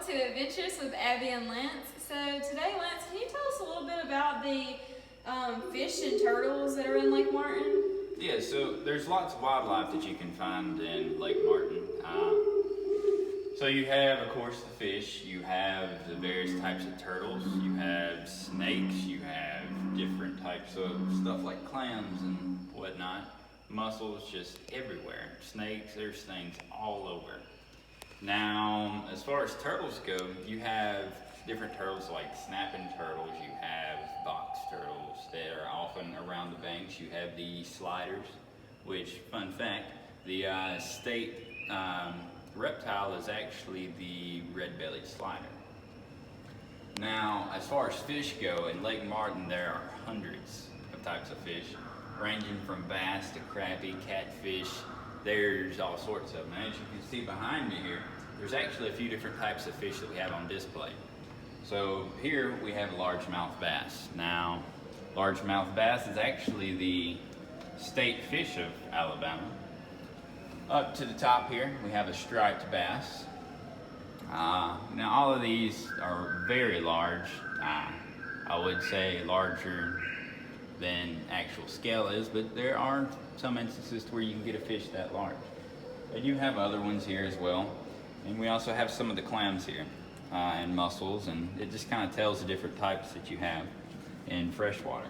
welcome to Adventures with Abbie and Lance. So today, Lance, can you tell us a little bit about the fish and turtles that are in Lake Martin? Yeah, so there's lots of wildlife that you can find in Lake Martin. So you have, of course, the fish, you have the various types of turtles, you have snakes, you have different types of stuff like clams and whatnot, mussels just everywhere, snakes, there's things all over. Now, as far as turtles go, you have different turtles like snapping turtles, you have box turtles that are often around the banks, you have the sliders, which, fun fact, the state reptile is actually the red-bellied slider. Now, as far as fish go, in Lake Martin there are hundreds of types of fish, ranging from bass to crappie, catfish. There's all sorts of them. And as you can see behind me here, there's actually a few different types of fish that we have on display. So here we have largemouth bass. Now, largemouth bass is actually the state fish of Alabama. Up to the top here, we have a striped bass. Now all of these are very large. I would say larger than actual scale is, but there are some instances where you can get a fish that large. But you have other ones here as well. And we also have some of the clams here and mussels, and it just kind of tells the different types that you have in freshwater.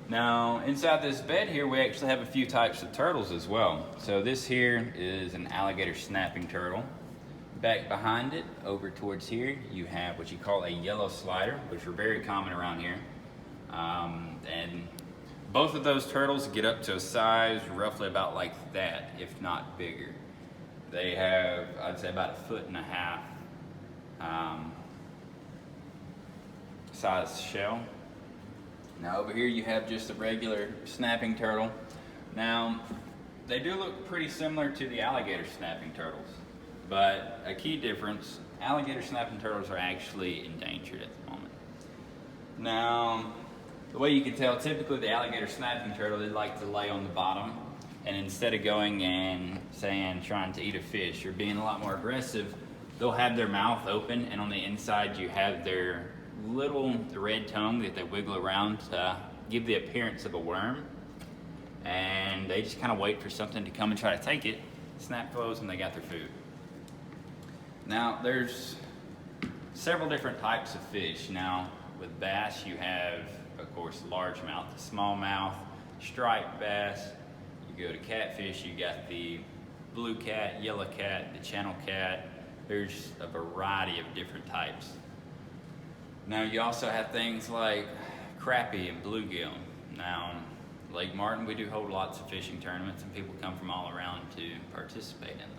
Now, inside this bed here, we actually have a few types of turtles as well. So this here is an alligator snapping turtle. Back behind it, over towards here, you have what you call a yellow slider, which are very common around here. And both of those turtles get up to a size roughly about like that, if not bigger. They have, I'd say, about 1.5 foot size shell. Now over here you have just a regular snapping turtle. Now, they do look pretty similar to the alligator snapping turtles, but a key difference, alligator snapping turtles are actually endangered at the moment. Now, the way you can tell, typically the alligator snapping turtle, they like to lay on the bottom, and instead of going and trying to eat a fish or being a lot more aggressive, they'll have their mouth open, and on the inside you have their little red tongue that they wiggle around to give the appearance of a worm, and they just kind of wait for something to come and try to take it, snap closed, and they got their food. Now, there's several different types of fish. Now, with bass, you have, of course, largemouth, the smallmouth, striped bass. You go to catfish, you got the blue cat, yellow cat, the channel cat. There's a variety of different types. Now, you also have things like crappie and bluegill. Now, Lake Martin, we do hold lots of fishing tournaments, and people come from all around to participate in them.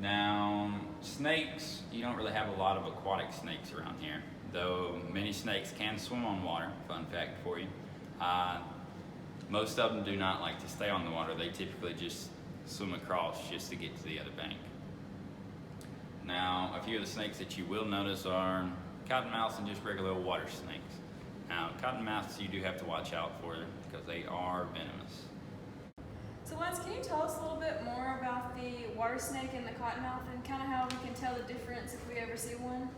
Now, snakes, you don't really have a lot of aquatic snakes around here, though many snakes can swim on water. Fun fact for you. Most of them do not like to stay on the water. They typically just swim across just to get to the other bank. Now, a few of the snakes that you will notice are cottonmouths and just regular old water snakes. Now, cottonmouths you do have to watch out for because they are venomous. So Lance, can you tell us a little bit more about the water snake and the cottonmouth and kind of how we can tell the difference if we ever see one?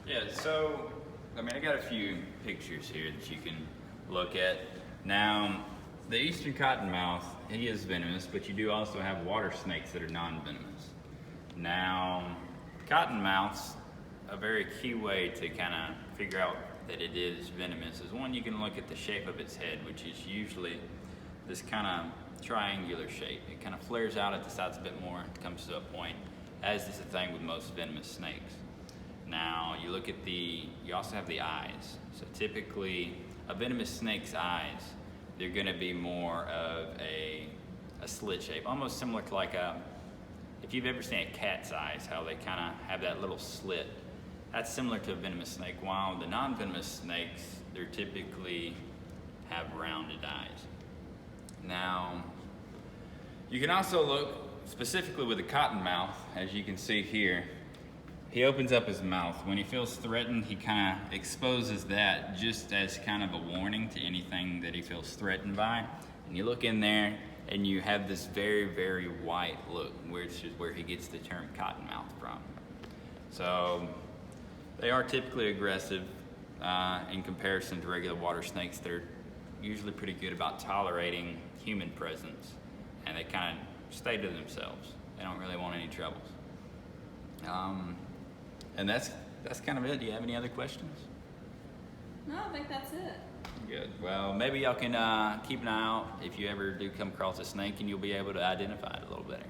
Yeah, so, I got a few pictures here that you can look at. Now, the eastern cottonmouth, he is venomous, but you do also have water snakes that are non-venomous. Now, cottonmouths, a very key way to kind of figure out that it is venomous is one, you can look at the shape of its head, which is usually this kind of triangular shape. It kind of flares out at the sides a bit more, it comes to a point, as is the thing with most venomous snakes. Now, you look at you also have the eyes. So typically, a venomous snake's eyes, they're gonna be more of a slit shape, almost similar to like if you've ever seen a cat's eyes, how they kind of have that little slit. That's similar to a venomous snake, while the non-venomous snakes, they're typically have rounded eyes. Now, you can also look specifically with the cottonmouth, as you can see here. He opens up his mouth. When he feels threatened, he kind of exposes that just as kind of a warning to anything that he feels threatened by. And you look in there, and you have this very, very white look, which is where he gets the term cottonmouth from. So they are typically aggressive in comparison to regular water snakes. They're usually pretty good about tolerating human presence, and they kind of stay to themselves. They don't really want any troubles. And that's kind of it. Do you have any other questions? No, I think that's it. Good. Well, maybe y'all can keep an eye out if you ever do come across a snake, and you'll be able to identify it a little better.